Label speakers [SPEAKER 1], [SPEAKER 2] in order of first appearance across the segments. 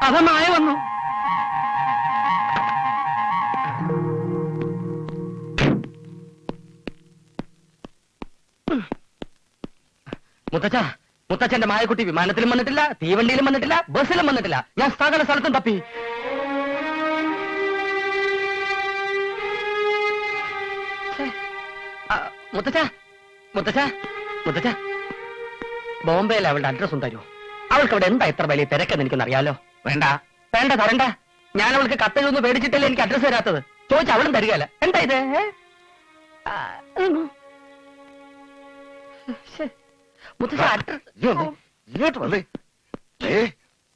[SPEAKER 1] അവ മായ വന്നു. മുത്തച്ഛ, മുത്തച്ഛന്റെ മായക്കുട്ടി വിമാനത്തിലും വന്നിട്ടില്ല, തീവണ്ടിയിലും വന്നിട്ടില്ല, ബസ്സിലും വന്നിട്ടില്ല. ഞാൻ സകല സ്ഥലത്തും തപ്പി. മുത്തച്ഛ, മുത്തച്ഛ, മുത്തച്ഛ, ബോംബെയിൽ അവളുടെ അഡ്രസ് ഉണ്ടായിരുന്നു. അവൾക്ക് അവിടെ എന്താ ഇത്ര വലിയ തിരക്കെന്ന് എനിക്കൊന്നറിയാലോ. വേണ്ട വേണ്ട തരണ്ട. ഞാൻ അവൾക്ക് കത്തെഴുന്ന് പേടിച്ചിട്ടല്ലേ എനിക്ക് അഡ്രസ് തരാത്തത്. ചോദിച്ച അവളും തരികയല്ല. എന്താ ഇത്?
[SPEAKER 2] ഇങ്ങോട്ട് വന്നേ.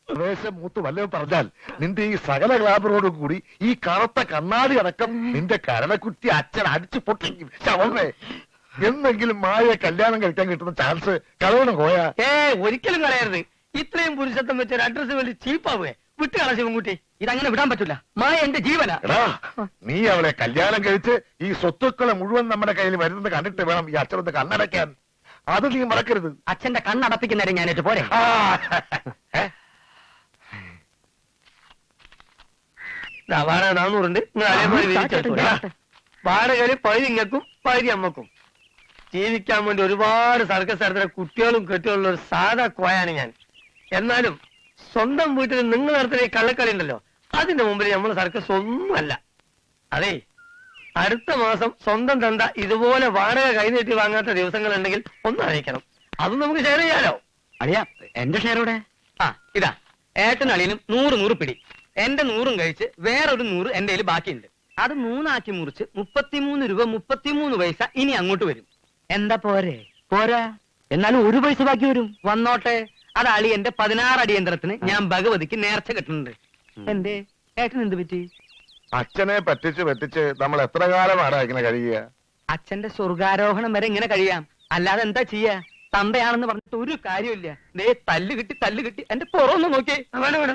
[SPEAKER 2] പ്രവേശം മൂത്ത് വല്ലതും പറഞ്ഞാൽ നിന്റെ ഈ സകല ഗ്ലാബറോടും കൂടി ഈ കറുത്ത കണ്ണാടി അടക്കം നിന്റെ കരണക്കുറ്റി അച്ഛൻ അടിച്ചു പൊട്ടിക്കും. ശവമേ, എന്തെങ്കിലും മായ കല്യാണം കഴിക്കാൻ കിട്ടുന്ന ചാൻസ് കളയണം കോയ.
[SPEAKER 1] ഒരിക്കലും കളയരുത്. ഇത്രയും പുരുഷത്വം വെച്ചൊരു അഡ്രസ് വേണ്ടി ചീപ്പാവേ. വിട്ടുകള ശിവൻകുട്ടി, ഇതങ്ങനെ വിടാൻ പറ്റില്ല. മായ എന്റെ ജീവനാ.
[SPEAKER 2] നീ അവളെ കല്യാണം കഴിച്ച് ഈ സ്വത്തുക്കളെ മുഴുവൻ നമ്മുടെ കയ്യിൽ വരുന്നത് കണ്ടിട്ട് വേണം ഈ അച്ഛനൊന്ന് കണ്ണടയ്ക്കാൻ. അത് നീ മറക്കരുത്.
[SPEAKER 1] അച്ഛന്റെ കണ്ണടപ്പിക്കുന്നവരെ ഞാനേറ്റ് പോരെ. വാടക 400 നിങ്ങൾ അതേപോലെ വാടകയില് പകുതി ഇങ്ങക്കും പകുതി അമ്മക്കും. ജീവിക്കാൻ വേണ്ടി ഒരുപാട് സർക്കസ് നടത്തുന്ന കുട്ടികളും കെട്ടികളുള്ള ഒരു സാധാ കോയാണ് ഞാൻ. എന്നാലും സ്വന്തം വീട്ടിൽ നിങ്ങൾ നടത്തുന്ന ഈ കള്ളക്കളി ഉണ്ടല്ലോ, അതിന്റെ മുമ്പിൽ നമ്മൾ സർക്കസ് ഒന്നുമല്ല. അതെ, അടുത്ത മാസം സ്വന്തം തന്ത ഇതുപോലെ വാടക കൈനീട്ടി വാങ്ങാത്ത ദിവസങ്ങളുണ്ടെങ്കിൽ ഒന്ന് അറിയിക്കണം. അത് നമുക്ക് ഷെയർ ചെയ്യാലോ.
[SPEAKER 3] അളിയാ, എന്റെ ഷെയർ ഇവിടെ.
[SPEAKER 1] ഇതാ ഏട്ടനും അളിയനും 100 പിടി. എന്റെ 100 കഴിച്ച് വേറൊരു 100 എന്റെ കയ്യിൽ ബാക്കിയുണ്ട്. അത് 3 ആക്കി മുറിച്ച് 33 രൂപ 33 പൈസ ഇനി അങ്ങോട്ട് വരും. എന്താ പോരെ?
[SPEAKER 3] പോരാ, എന്നാലും 1 പൈസ ബാക്കി വരും.
[SPEAKER 1] വന്നോട്ടെ. അത് അളിയന്റെ 16 അടിയന്തരത്തിന് ഞാൻ ഭഗവതിക്ക് നേർച്ച കിട്ടുന്നുണ്ട്. എന്തേ ഏട്ടൻ എന്ത് പറ്റി?
[SPEAKER 2] അച്ഛനെ പറ്റിച്ച് നമ്മൾ എത്ര കാലമാണ് ഇങ്ങനെ കഴിയുക?
[SPEAKER 1] അച്ഛന്റെ സ്വർഗാരോഹണം വരെ ഇങ്ങനെ കഴിയാം. അല്ലാതെ എന്താ ചെയ്യാ? തന്തയാണെന്ന് പറഞ്ഞിട്ട് ഒരു കാര്യമില്ല. ദേ തല്ല് കിട്ടി എന്റെ പുറമൊന്ന് നോക്കി.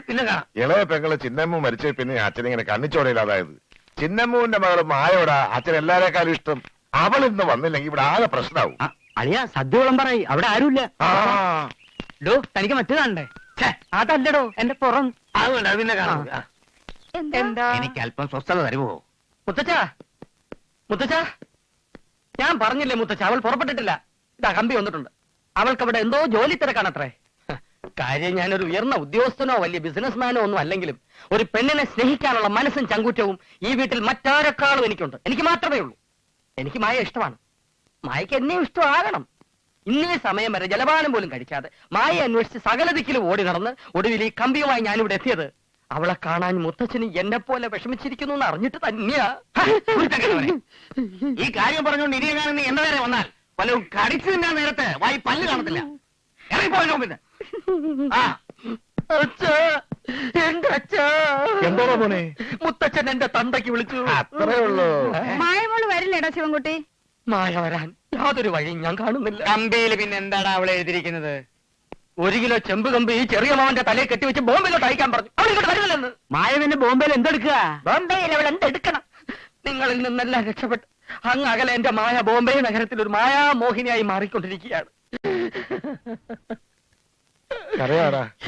[SPEAKER 1] പിന്നെ കാണാം.
[SPEAKER 2] ഇളയ പെങ്ങള് ചിന്നമ്മ മരിച്ച പിന്നെ അച്ഛനിങ്ങനെ കണ്ണിച്ചോടയില്ലാതായത്. ചിന്നമ്മൂന്റെ മകള് മായോടാ അച്ഛൻ എല്ലാരേക്കാളും ഇഷ്ടം. അവൾ ഇന്ന് വന്നില്ലെങ്കിൽ ഇവിടെ ആകെ പ്രശ്നമാവും.
[SPEAKER 3] അളിയാ, സദ്യ വിളം പറയും, അവിടെ ആരുമില്ല.
[SPEAKER 1] തനിക്ക് മറ്റേതാണ്ടേ? അതല്ലടോ എന്റെ പുറം. പിന്നെ കാണാം. എന്താ?
[SPEAKER 3] എനിക്ക് അല്പം സ്വസ്ഥത തരുമോ?
[SPEAKER 1] മുത്തച്ഛ, ഞാൻ പറഞ്ഞില്ലേ മുത്തച്ഛ, അവൾ പുറപ്പെട്ടിട്ടില്ല. ഇതാ കമ്പി വന്നിട്ടുണ്ട്. അവൾക്ക് അവിടെ എന്തോ ജോലി തിരക്കാണത്രേ. കാര്യം ഞാനൊരു ഉയർന്ന ഉദ്യോഗസ്ഥനോ വലിയ ബിസിനസ്മാനോ ഒന്നും അല്ലെങ്കിലും ഒരു പെണ്ണിനെ സ്നേഹിക്കാനുള്ള മനസ്സും ചങ്കൂറ്റവും ഈ വീട്ടിൽ മറ്റാരെക്കാളും എനിക്കുണ്ട്. എനിക്ക് മാത്രമേ ഉള്ളൂ. എനിക്ക് മായ ഇഷ്ടമാണ്. മായക്ക് എന്നെയും ഇഷ്ടമാകണം. ഇന്നേ സമയം വരെ ജലപാനം പോലും കഴിക്കാതെ മായ അന്വേഷിച്ച് സകല ദിക്കിലും ഓടി നടന്ന് ഒടുവിൽ ഈ കമ്പിയുമായി ഞാനിവിടെ എത്തിയത് അവളെ കാണാൻ മുത്തച്ഛന് എന്നെ പോലെ വിഷമിച്ചിരിക്കുന്നു എന്ന് അറിഞ്ഞിട്ട് തന്നെയാ.
[SPEAKER 3] ഈ കാര്യം പറഞ്ഞുകൊണ്ട് ഇരിയാണെന്ന് എന്നെ നേരെ വന്നാൽ വല്ലതും കടിച്ചു തിന്നാൻ നേരത്തെ വായി പല്ല് കാണത്തില്ല. ഇറങ്ങിപ്പോയോ? പിന്നെ
[SPEAKER 1] എന്റെ അച്ഛാ,
[SPEAKER 2] എന്തോ മോനെ?
[SPEAKER 1] മുത്തച്ഛൻ എന്റെ തന്തയ്ക്ക് വിളിച്ചു.
[SPEAKER 2] അത്രേ ഉള്ളൂ.
[SPEAKER 4] മായമോള് വരില്ലേടാ ശിവൻകുട്ടി?
[SPEAKER 1] മായ വരാൻ യാതൊരു വഴിയും ഞാൻ കാണുന്നില്ല.
[SPEAKER 3] കമ്പിയിൽ പിന്നെ എന്താടാ അവളെ എഴുതിയിരിക്കുന്നത്?
[SPEAKER 1] 1 കിലോ ചെമ്പ് കമ്പ് ഈ ചെറിയ മാവന്റെ തലയെ കെട്ടിവെച്ച് ബോംബെയിലോട്ട് അയക്കാൻ പറഞ്ഞു. അവളിങ്ങോട്ട് വരുന്നില്ലെന്ന്.
[SPEAKER 3] മായ പിന്നെ ബോംബെയിൽ എന്തെടുക്കുക?
[SPEAKER 1] ബോംബെയിൽ അവൾ എന്തെടുക്കണം? നിങ്ങളിൽ നിന്നെല്ലാം രക്ഷപ്പെട്ട് അങ്ങ് അകലെ എന്റെ മായ ബോംബെ നഗരത്തിൽ ഒരു മായാമോഹിനിയായി മാറിക്കൊണ്ടിരിക്കുകയാണ്.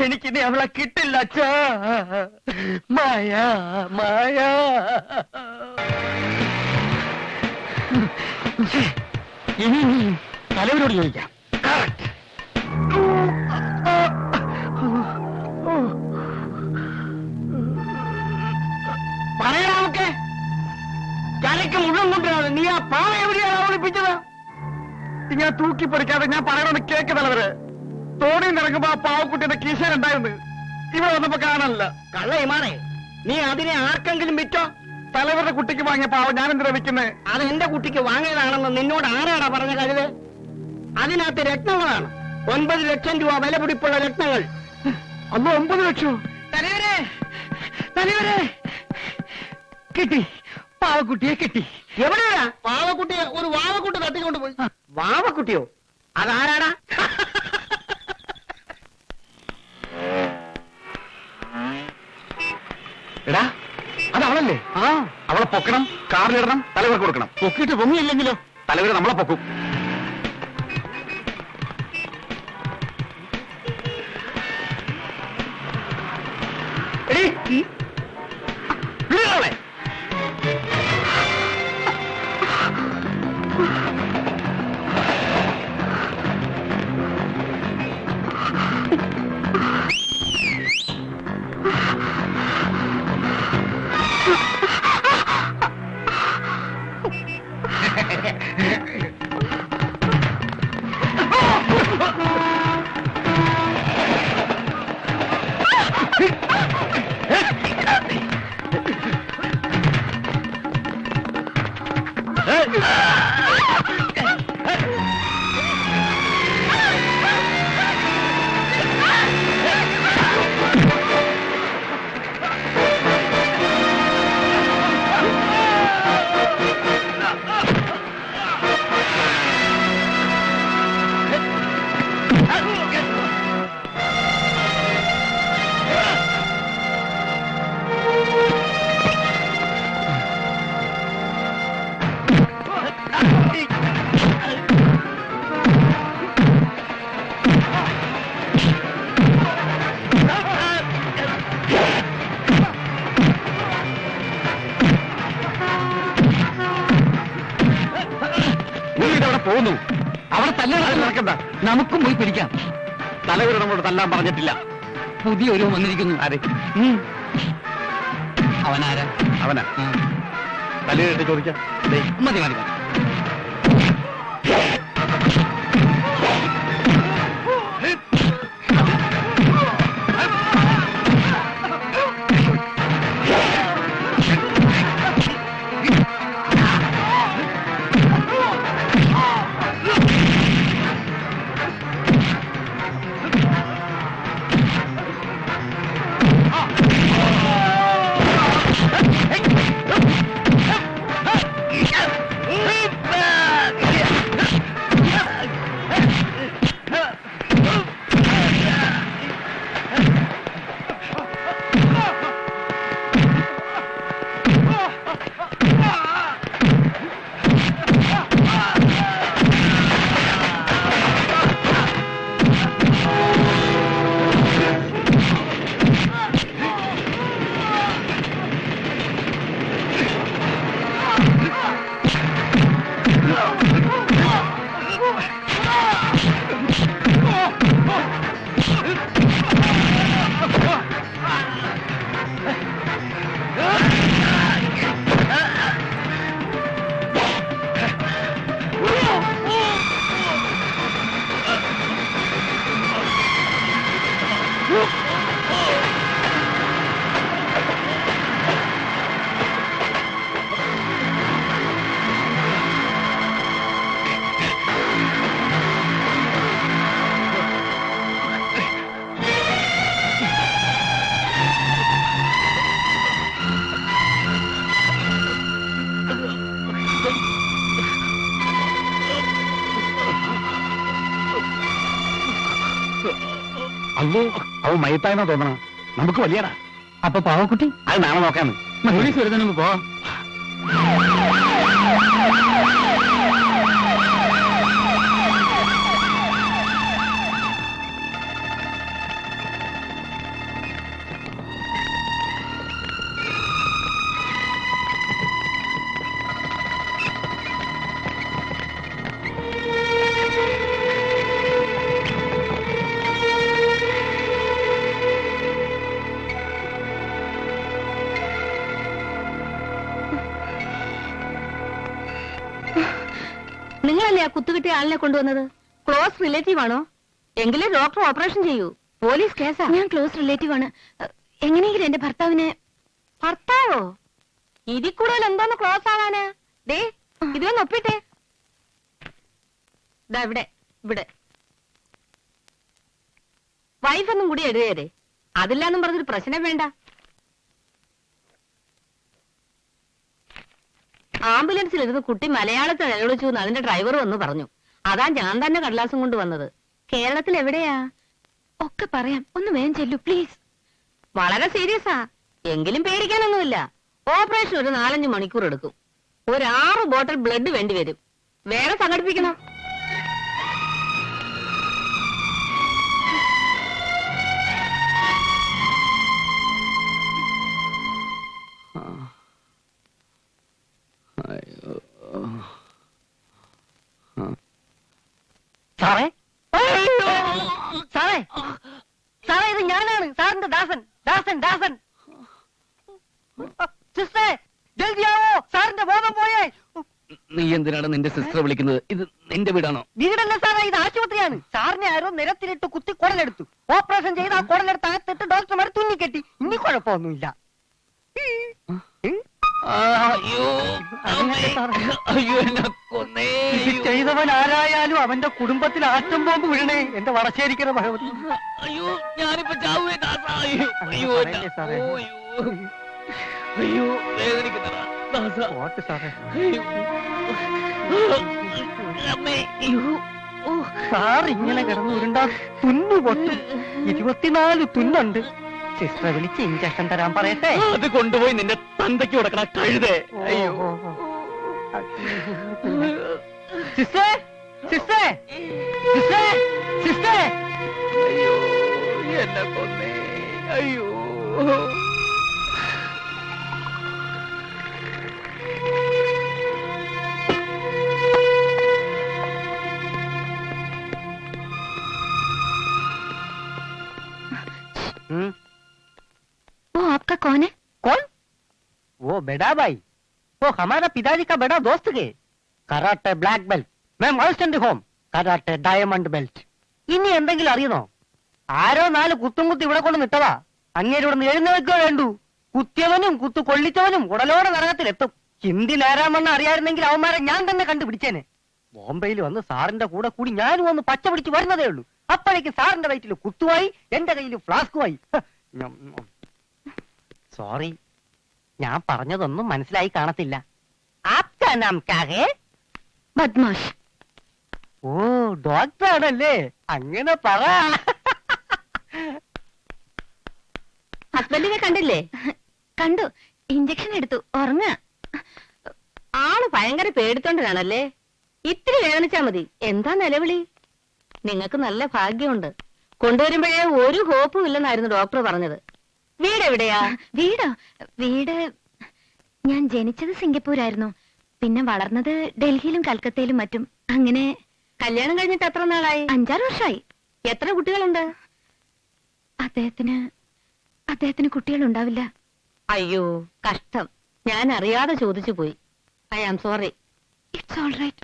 [SPEAKER 1] എനിക്കിനി അവളെ കിട്ടില്ല അച്ഛാ. മായ മായ.
[SPEAKER 3] ഇനി തലവരോട് ചോദിക്കാം.
[SPEAKER 1] പറയാമൊക്കെ കരയ്ക്ക് മുഴുവൻ കൊണ്ടുവരാതെ നീ ആ പാവ എവിടെയാണ് അവളിപ്പിച്ചത്? ഞാൻ തൂക്കിപ്പൊടിക്കാതെ ഞാൻ പറയണമെന്ന് കേക്ക് തലവര്. തോണിയിൽ നിറങ്ങുമ്പോ ആ പാവക്കുട്ടിയുടെ കീശനുണ്ടായിരുന്നു. ഇവിടെ വന്നപ്പോ കാണാനില്ല.
[SPEAKER 3] കള്ളയമാണേ, നീ അതിനെ ആർക്കെങ്കിലും വിറ്റോ?
[SPEAKER 1] തലവരുടെ കുട്ടിക്ക് വാങ്ങിയ പാവം ഞാൻ എന്തിനാ വിൽക്കുന്നത്?
[SPEAKER 3] അത് എന്റെ കുട്ടിക്ക് വാങ്ങിയതാണെന്ന് നിന്നോട് ആരാടാ പറഞ്ഞ കരുത്? അതിനകത്ത് രത്നങ്ങളാണ്. 9 ലക്ഷം രൂപ വില പിടിപ്പുള്ള രത്നങ്ങൾ.
[SPEAKER 1] അന്ന് 9 ലക്ഷം. തലവരെ കിട്ടി, പാവക്കുട്ടിയെ കിട്ടി.
[SPEAKER 3] എവിടെയാ
[SPEAKER 1] പാവക്കുട്ടിയെ? ഒരു വാവക്കുട്ടി തട്ടിക്കൊണ്ട് പോയി.
[SPEAKER 3] വാവക്കുട്ടിയോ? അതാരാടാ?
[SPEAKER 2] എടാ, അത് അവളല്ലേ? അവളെ പൊക്കണം, കാറിലിടണം, തലവർക്ക് കൊടുക്കണം.
[SPEAKER 3] പൊക്കിട്ട് പൊങ്ങിയില്ലെങ്കിലോ?
[SPEAKER 2] തലവര് നമ്മളെ പൊക്കും.
[SPEAKER 1] എടീ, വിളികളെ. പോകുന്നു. അവിടെ തല്ലാൻ നടക്കണ്ട, നമുക്കും പോയി പിടിക്കാം. തലവർ നമ്മളോട് തല്ലാൻ പറഞ്ഞിട്ടില്ല. പുതിയ ഒരു വന്നിരിക്കുന്നു. ആരെ? അവനാരാ? അവനാ തലയിട്ട് ചോദിക്കാം. മതി മതി.
[SPEAKER 2] അല്ലോ അവൻ മയത്തായെന്നാ തോന്നണ. നമുക്ക് വലിയടാ.
[SPEAKER 1] അപ്പൊ പാവക്കുട്ടി
[SPEAKER 2] അത് നാളെ നോക്കാന്ന്.
[SPEAKER 1] പോലീസ് വരുന്നതിന് മുമ്പ് പോ.
[SPEAKER 4] നിങ്ങളല്ലേ ആ കുത്തുകിട്ടിയ ആളിനെ കൊണ്ടുവന്നത്? ക്ലോസ് റിലേറ്റീവ് ആണോ? എങ്കിലും ഡോക്ടർ ഓപ്പറേഷൻ ചെയ്യൂ. പോലീസ് കേസാ. ഞാൻ ക്ലോസ് റിലേറ്റീവ് ആണ്. എങ്ങനെയെങ്കിലും എന്റെ ഭർത്താവിനെ. ഭർത്താവോ? ഇതിൽ കൂടുതൽ എന്തോന്ന് ക്ലോസ് ആവാന്? ദേ ഇതൊന്ന് ഒപ്പിട്ടെ. ദാ ഇവിടെ ഇവിടെ വൈഫൊന്നും കൂടി എഴുതിയതേ. അതില്ലാന്നും പറഞ്ഞൊരു പ്രശ്നം വേണ്ട. ആംബുലൻസിൽ ഇരുന്ന് കുട്ടി മലയാളത്തിൽ നിലവിളിച്ചു എന്ന് അതിന്റെ ഡ്രൈവർ വന്ന് പറഞ്ഞു. അതാ ഞാൻ തന്നെ കടലാസം കൊണ്ട് വന്നത്. കേരളത്തിൽ എവിടെയാ? ഒക്കെ പറയാം, ഒന്ന് വേഗം ചെല്ലു പ്ലീസ്. വളരെ സീരിയസാ. എങ്കിലും പേടിക്കാനൊന്നുമില്ല. ഓപ്പറേഷൻ ഒരു 4-5 മണിക്കൂർ എടുക്കും. ഒരു 6 ബോട്ടിൽ ബ്ലഡ് വേണ്ടി വരും. വേറെ സംഘടിപ്പിക്കണം.
[SPEAKER 3] സാറേ സാറേ സാറേ ഇത് ഞാനാണ് സാറിന്റെ ദാസൻ ദാസൻ ദാസൻ. സിസ്റ്ററെ ജൽദിയാവോ, സാറിന്റെ ബോധം പോയേ.
[SPEAKER 1] നീ എന്തിനാണ് നിന്റെ സിസ്റ്റർ വിളിക്കുന്നത്? ഇത് നിന്റെ വീടാണോ?
[SPEAKER 3] വീടല്ല സാറേ, ഇത് ആശുപത്രിയാണ്. സാറിനെ ആരോ നിരത്തിലിട്ട് കുത്തി കുടലെടുത്തു. ഓപ്പറേഷൻ ചെയ്ത് ആ കുടലെടുത്ത് അകത്തിട്ട് ഡോക്ടർമാർ തുന്നിക്കെട്ടി. ഇനി കുഴപ്പമൊന്നുമില്ല. ചെയ്തവൻ ആരായാലും അവന്റെ കുടുംബത്തിൽ ആറ്റം ബോംബ് വീഴണേ. എന്റെ വടശ്ശേരിക്കര ഭഗവതി.
[SPEAKER 1] അയ്യോ ഞാനിപ്പോ ചാവുവേ ദാസ. അയ്യോ
[SPEAKER 3] പറയല്ലേ സാറേ.
[SPEAKER 1] അയ്യോ വേദനിക്കുന്നതാ ദാസ.
[SPEAKER 3] ഓട്ട് സാറേ.
[SPEAKER 1] അമ്മേ. അയ്യോ
[SPEAKER 3] സാർ ഇങ്ങനെ കിടന്നു ഉരുണ്ടാ തുന്നു പൊട്ടും. 24 തുന്നുണ്ട്. സിസ്റ്ററെ വിളിച്ച് ഇഞ്ചക്ഷൻ തരാൻ പറയട്ടെ.
[SPEAKER 1] അത് കൊണ്ടുപോയി നിന്റെ തന്തയ്ക്ക് കൊടുക്കണ കഴുതേ. അയ്യോ
[SPEAKER 3] സിസ്റ്ററെ സിസ്റ്ററെ സിസ്റ്ററെ സിസ്റ്ററെ.
[SPEAKER 1] അയ്യോ എന്നെ കൊന്നേ. അയ്യോ
[SPEAKER 4] वो आपका कौन है?
[SPEAKER 3] कौन? वो बेड़ा भाई, वो हमारा पिताजी का बड़ा दोस्त के. कराटे ब्लैक बेल्ट, मैं master home karate diamond belt. ഇനി എന്തെങ്കിലും അറിയണോ? ആരോ 4 കുത്തും കുത്തി ഇവിടെ കൊണ്ട് നിട്ടതാ. അങ്ങേര് ഇവിടെ നിന്ന് എഴുന്നേൽക്കുക വേണ്ടു. കുത്തിയവനും കുത്തു കൊള്ളിച്ചവനും ഉടലോടെ നരകത്തിലെത്തും. ഹിന്ദി നേരാമെന്ന് അറിയായിരുന്നെങ്കിൽ അവന്മാരെ ഞാൻ തന്നെ കണ്ടുപിടിച്ചേനെ. ബോംബെയിൽ വന്ന് സാറിന്റെ കൂടെ കൂടി ഞാനും ഒന്ന് പച്ച പിടിച്ച് വരുന്നതേ ഉള്ളൂ. അപ്പോഴേക്ക് സാറിന്റെ വയറ്റിൽ കുത്തുവായി, എന്റെ കയ്യിൽ ഫ്ലാസ്കുമായി. സോറി, ഞാൻ പറഞ്ഞതൊന്നും മനസ്സിലായി കാണത്തില്ല. ആപ്കാ നാം ക്യാ ഹേ?
[SPEAKER 4] ബദ്മാഷ്.
[SPEAKER 3] ഓ ഡോക്ടർ ആണല്ലേ, അങ്ങനെ പറ.
[SPEAKER 4] ഹസ്ബൻഡിനെ കണ്ടില്ലേ? കണ്ടു, ഇഞ്ചക്ഷൻ എടുത്തു, ഉറങ്ങ. ആള് ഭയങ്കര പേടിത്തൊണ്ടനാണല്ലേ. ഇത്തിരി വേദനിച്ചാ മതി, എന്താ നിലവിളി? നിങ്ങൾക്ക് നല്ല ഭാഗ്യമുണ്ട്. കൊണ്ടുവരുമ്പോഴേ ഒരു ഹോപ്പും ഇല്ലെന്നായിരുന്നു ഡോക്ടർ പറഞ്ഞത്. വീട് എവിടെയാ?
[SPEAKER 5] വീടോ? വീട് ഞാൻ ജനിച്ചത് സിംഗപ്പൂരായിരുന്നു. പിന്നെ വളർന്നത് ഡൽഹിയിലും കൽക്കത്തയിലും മറ്റും. അങ്ങനെ.
[SPEAKER 4] കല്യാണം കഴിഞ്ഞിട്ട് എത്ര നാളായി?
[SPEAKER 5] 5-6 വർഷമായി.
[SPEAKER 4] എത്ര കുട്ടികളുണ്ട്?
[SPEAKER 5] അദ്ദേഹത്തിന് കുട്ടികളുണ്ടാവില്ല.
[SPEAKER 4] അയ്യോ കഷ്ടം, ഞാൻ അറിയാതെ ചോദിച്ചു പോയി. I am sorry.
[SPEAKER 5] It's all right.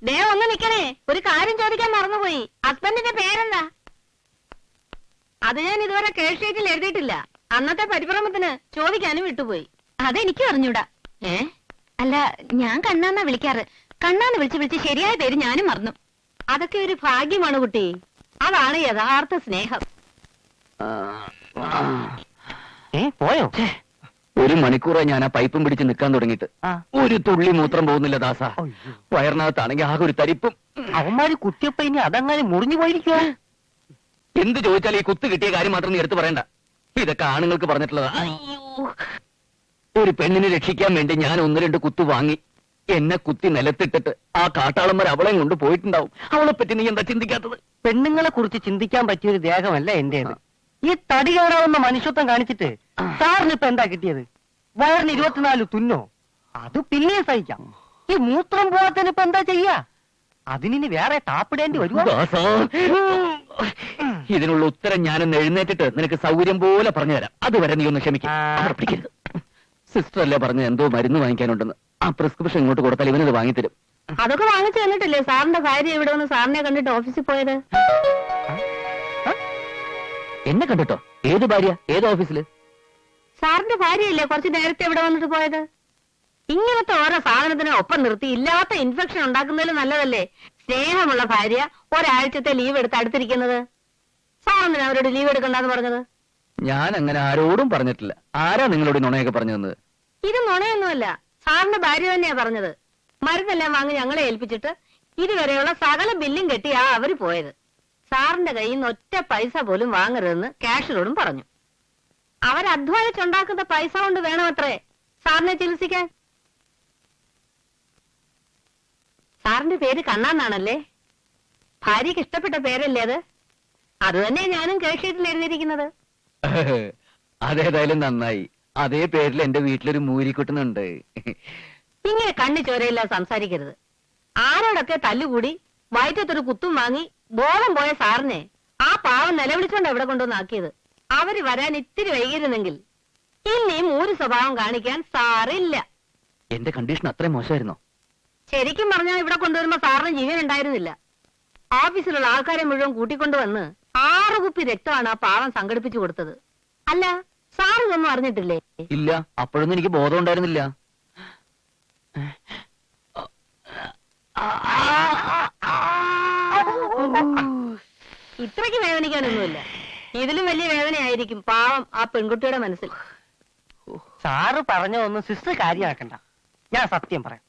[SPEAKER 4] ദേ ഒന്ന് നിക്കണേ, ഒരു കാര്യം ചോദിക്കാൻ മറന്നുപോയി. ഹസ്ബൻഡിന്റെ പേരെന്താ? അത് ഞാൻ ഇതുവരെ കേസ് ഷീറ്റിൽ എഴുതിയിട്ടില്ല. അന്നത്തെ പരിഭ്രമത്തിന് ചോദിക്കാനും വിട്ടുപോയി.
[SPEAKER 5] അതെനിക്ക് അറിഞ്ഞൂടാ. അല്ല, ഞാൻ കണ്ണാന്നാ വിളിക്കാറ്. കണ്ണാന്ന് വിളിച്ച് വിളിച്ച് ശരിയായ പേര് ഞാനും മറന്നു.
[SPEAKER 4] അതൊക്കെ ഒരു ഭാഗ്യമാണ് കുട്ടി. അതാണ് യഥാർത്ഥ സ്നേഹം.
[SPEAKER 3] പോയോ?
[SPEAKER 1] 1 മണിക്കൂറായി ഞാൻ ആ പൈപ്പും പിടിച്ച് നിൽക്കാൻ തുടങ്ങിയിട്ട്. ഒരു തുള്ളി മൂത്രം പോകുന്നില്ല ദാസ. വയറിനകത്താണെങ്കിൽ ആകെ ഒരു തരിപ്പും.
[SPEAKER 3] അവന്മാര് കുത്തിയപ്പോ ഇനി അതങ്ങനെ മുറിഞ്ഞു പോയിരിക്കുവോ?
[SPEAKER 1] എന്ത് ചോദിച്ചാൽ ഈ കുത്ത് കിട്ടിയ കാര്യം മാത്രം നീ എടുത്തു പറയണ്ട. ഇതൊക്കെ ആണുങ്ങൾക്ക് പറഞ്ഞിട്ടുള്ളതാ. ഒരു പെണ്ണിനെ രക്ഷിക്കാൻ വേണ്ടി ഞാൻ 1-2 കുത്തു വാങ്ങി. എന്നെ കുത്തി നിലത്തിട്ടിട്ട് ആ കാട്ടാളന്മാർ അവളെയും കൊണ്ട് പോയിട്ടുണ്ടാവും. അവളെ പറ്റി നീ എന്താ ചിന്തിക്കാത്തത്?
[SPEAKER 3] പെണ്ണുങ്ങളെ കുറിച്ച് ചിന്തിക്കാൻ പറ്റിയൊരു ദേഹമല്ല എന്റേത്. ഈ തടി കയറാവുന്ന മനുഷ്യത്വം കാണിച്ചിട്ട് സാറിന് ഇപ്പൊ എന്താ കിട്ടിയത്? വയറിന് 24 തുന്നോ? അത് പിന്നെ സഹിക്കാം. ഈ മൂത്രം പോകാത്തതിന് ഇപ്പൊ എന്താ ചെയ്യാ? അതിനി വേറെ ടാപ്പിടേണ്ടി വരുമോ?
[SPEAKER 1] ഇതിനുള്ള ഉത്തരം ഞാനൊന്ന് എഴുന്നേറ്റിട്ട് നിനക്ക് സൗകര്യം പോലെ പറഞ്ഞു തരാം. അതുവരെ നീ ഒന്ന് ക്ഷമിക്കും. സിസ്റ്റർ അല്ലേ പറഞ്ഞ എന്തോ മരുന്ന് വാങ്ങിക്കാനുണ്ടെന്ന്. ആ പ്രിസ്ക്രിപ്ഷൻ ഇങ്ങോട്ട് കൊടുത്താൽ ഇവനത് വാങ്ങിത്തരും.
[SPEAKER 4] അതൊക്കെ വാങ്ങിച്ചു തന്നിട്ടില്ലേ സാറിന്റെ ഭാര്യ ഇവിടെ വന്ന് സാറിനെ കണ്ടിട്ട് ഓഫീസിൽ പോയത്?
[SPEAKER 1] എന്നെ കണ്ടിട്ടോ? ഏത് ഭാര്യ? ഏത് ഓഫീസില്?
[SPEAKER 4] സാറിന്റെ ഭാര്യയല്ലേ കുറച്ച് നേരത്തെ ഇവിടെ വന്നിട്ട് പോയത്? ഇങ്ങനത്തെ ഓരോ സാധനത്തിനെ ഒപ്പം നിർത്തി ഇല്ലാത്ത ഇൻഫെക്ഷൻ ഉണ്ടാക്കുന്നതിൽ നല്ലതല്ലേ സ്നേഹമുള്ള ഭാര്യ ഒരാഴ്ചത്തെ ലീവ് എടുത്ത് അടുത്തിരിക്കുന്നത്? സാറിന് അവരോട് ലീവ് എടുക്കണ്ടെന്ന് പറഞ്ഞത്?
[SPEAKER 1] ഞാൻ അങ്ങനെ ആരോടും പറഞ്ഞിട്ടില്ല. ആരാ നിങ്ങളോട് നുണയൊക്കെ പറഞ്ഞു തന്നത്?
[SPEAKER 4] ഇത് നുണയൊന്നുമല്ല, സാറിന്റെ ഭാര്യ തന്നെയാ പറഞ്ഞത്. മരുന്നെല്ലാം വാങ്ങി ഞങ്ങളെ ഏൽപ്പിച്ചിട്ട് ഇതുവരെയുള്ള സകല ബില്ലും കെട്ടിയാ അവര് പോയത്. സാറിന്റെ കയ്യിൽ നിന്ന് ഒറ്റ പൈസ പോലും വാങ്ങരുതെന്ന് കാഷിലോടും പറഞ്ഞു. അവരധ്വാനിച്ചുണ്ടാക്കുന്ന പൈസ കൊണ്ട് വേണമത്രേ സാറിനെ ചികിത്സിക്കാൻ. സാറിന്റെ പേര് കണ്ണാന്നാണല്ലേ? ഭാര്യക്ക് ഇഷ്ടപ്പെട്ട പേരല്ലേ അത്? അത് തന്നെ ഞാനും കേസ് ഷീറ്റിൽ എഴുതിയിരിക്കുന്നത്.
[SPEAKER 1] അതേതായാലും നന്നായി. അതേ പേരിൽ എന്റെ വീട്ടിലൊരു മൂരിക്കുട്ടനുണ്ട്.
[SPEAKER 4] ഇങ്ങനെ കണ്ണു ചോരയില്ല സംസാരിക്കരുത്. ആരോടൊക്കെ തല്ലുകൂടി വയറ്റത്തൊരു കുത്തും വാങ്ങി ബോധം പോയ സാറിനെ ആ പാവം നിലവിളിച്ചോണ്ട് എവിടെ കൊണ്ടുവന്നാക്കിയത്. അവര് വരാൻ ഇത്തിരി വൈകിരുന്നെങ്കിൽ ഇനിയും ഒരു സ്വഭാവം കാണിക്കാൻ സാറില്ല.
[SPEAKER 1] എന്റെ കണ്ടീഷൻ അത്രയും മോശമായിരുന്നോ?
[SPEAKER 4] ശരിക്കും പറഞ്ഞാൽ ഇവിടെ കൊണ്ടുവരുമ്പോ സാറിന് ജീവൻ ഉണ്ടായിരുന്നില്ല. ഓഫീസിലുള്ള ആൾക്കാരെ മുഴുവൻ കൂട്ടിക്കൊണ്ടുവന്ന് 6 കുപ്പി രക്തമാണ് ആ പാവം സംഘടിപ്പിച്ചു കൊടുത്തത്. അല്ല, സാർ ഇതൊന്നും അറിഞ്ഞിട്ടില്ലേ?
[SPEAKER 1] ഇല്ല, അപ്പോഴൊന്നും എനിക്ക് ബോധം ഉണ്ടായിരുന്നില്ല.
[SPEAKER 4] ഇത്രയ്ക്ക് വേദനിക്കാനൊന്നുമില്ല. ഇതിലും വലിയ വേദനയായിരിക്കും പാവം ആ പെൺകുട്ടിയുടെ മനസ്സിൽ.
[SPEAKER 3] സാറ് പറഞ്ഞതൊന്നും സിസ്റ്റർ കാര്യമാക്കണ്ട. ഞാൻ സത്യം പറയാം.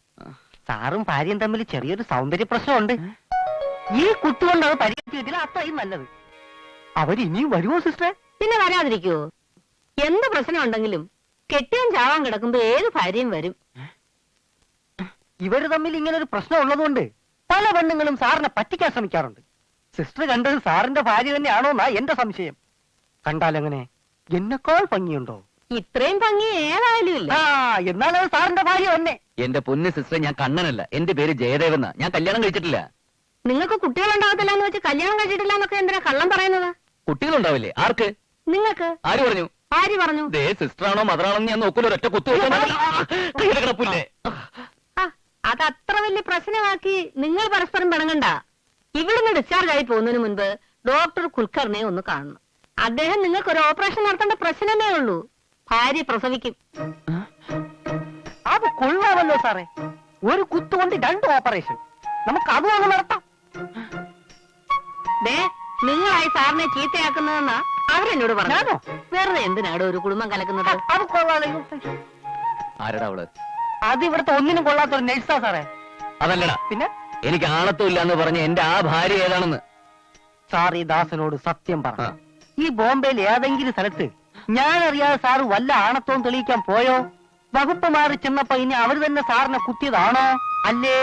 [SPEAKER 3] സാറും ഭാര്യയും തമ്മിൽ ചെറിയൊരു സൗന്ദര്യ പ്രശ്നമുണ്ട്. ഈ കുത്തുകൊണ്ട് അത് പരിഹരിച്ചിട്ടില്ല, അത്രയും നല്ലത്. അവരിനിയും വരുമോ സിസ്റ്ററെ?
[SPEAKER 4] പിന്നെ വരാതിരിക്കുവോ? എന്ത് പ്രശ്നം ഉണ്ടെങ്കിലും കെട്ടിയും ചാവാൻ കിടക്കുമ്പോ ഏത് ഭാര്യയും വരും.
[SPEAKER 3] ഇവര് തമ്മിൽ ഇങ്ങനെ ഒരു പ്രശ്നം ഉള്ളതുകൊണ്ട് പല പെണ്ണുങ്ങളും സാറിനെ പറ്റിക്കാൻ ശ്രമിക്കാറുണ്ട്. സിസ്റ്റർ കണ്ടത് സാറിന്റെ ഭാര്യ തന്നെയാണോ എന്നാ എന്റെ സംശയം. കണ്ടാലെങ്ങനെ എന്നെക്കാൾ ഭംഗിയുണ്ടോ?
[SPEAKER 4] ഇത്രയും ഭംഗി ഏതായാലും ഇല്ല.
[SPEAKER 3] ആ, എന്നാലത് സാറിന്റെ ഭാര്യ തന്നെ.
[SPEAKER 1] എന്റെ പൊന്ന് സിസ്റ്റർ, ഞാൻ കണ്ണനല്ല. എന്റെ പേര് ജയദേവെന്ന. ഞാൻ കല്യാണം കഴിച്ചിട്ടില്ല.
[SPEAKER 4] നിങ്ങൾക്ക് കുട്ടികളുണ്ടാകത്തില്ല എന്ന് വെച്ച് കല്യാണം കഴിച്ചിട്ടില്ല എന്നൊക്കെ എന്തിനാ കള്ളം പറയുന്നത്?
[SPEAKER 1] കുട്ടികളുണ്ടാവില്ലേ? ആർക്ക്?
[SPEAKER 4] നിങ്ങൾക്ക്.
[SPEAKER 1] ആര് പറഞ്ഞു?
[SPEAKER 4] ആര് പറഞ്ഞു?
[SPEAKER 1] ദേ സിസ്റ്ററാണോ മദറാണോ ഞാൻ നോക്കൂല. ഒരൊറ്റ കുത്തു കിടപ്പില്ലേ?
[SPEAKER 4] ആ, അത് അത്ര വലിയ പ്രശ്നമാക്കി നിങ്ങൾ പരസ്പരം പിണങ്ങണ്ട. ഇവിടുന്ന് ഡിസ്ചാർജ് ആയി പോകുന്നതിന് മുൻപ് ഡോക്ടർ കുൽക്കർണിയെ ഒന്ന് കാണണം. അദ്ദേഹം നിങ്ങൾക്ക് ഒരു ഓപ്പറേഷൻ നടത്തേണ്ട പ്രശ്നമേ ഉള്ളൂ. ഭാര്യ പ്രസവിക്കും.
[SPEAKER 3] അത് കൊള്ളാമല്ലോ സാറേ. ഒരു കുത്തുകൊണ്ട് 2 ഓപ്പറേഷൻ. നമുക്ക് അതും അങ്ങ് നടത്താം.
[SPEAKER 4] ദേ, നിങ്ങളായി സാറിനെ ചീത്തയാക്കുന്നതെന്നാ അവരെന്നോട് പറഞ്ഞു.
[SPEAKER 3] ഞാനോ?
[SPEAKER 4] വെറുതെ എന്തിനാടോ ഒരു കുടുംബം കലക്കുന്നത്?
[SPEAKER 3] അത് കൊള്ളാമല്ലോ.
[SPEAKER 1] ആരടാ അവള്?
[SPEAKER 3] അത് ഇവിടുത്തെ ഒന്നിനും കൊള്ളാത്തൊരു നഴ്സാ സാറേ.
[SPEAKER 1] അതല്ലടാ,
[SPEAKER 3] പിന്നെ
[SPEAKER 1] എനിക്ക് ആണത്തും ഇല്ല എന്ന് പറഞ്ഞ എന്റെ ആ ഭാര്യ ഏതാണെന്ന്.
[SPEAKER 3] സാർ ഈ ദാസനോട് സത്യം പറഞ്ഞു. ഈ ബോംബെയിൽ ഏതെങ്കിലും സ്ഥലത്ത് ഞാൻ അറിയാതെ സാറ് വല്ല ആണത്വവും തെളിയിക്കാൻ പോയോ? വകുപ്പ് മാറി ചെന്നപ്പോ ഇനി അവര് തന്നെ സാറിനെ കുത്തിയതാണോ? അല്ലേ?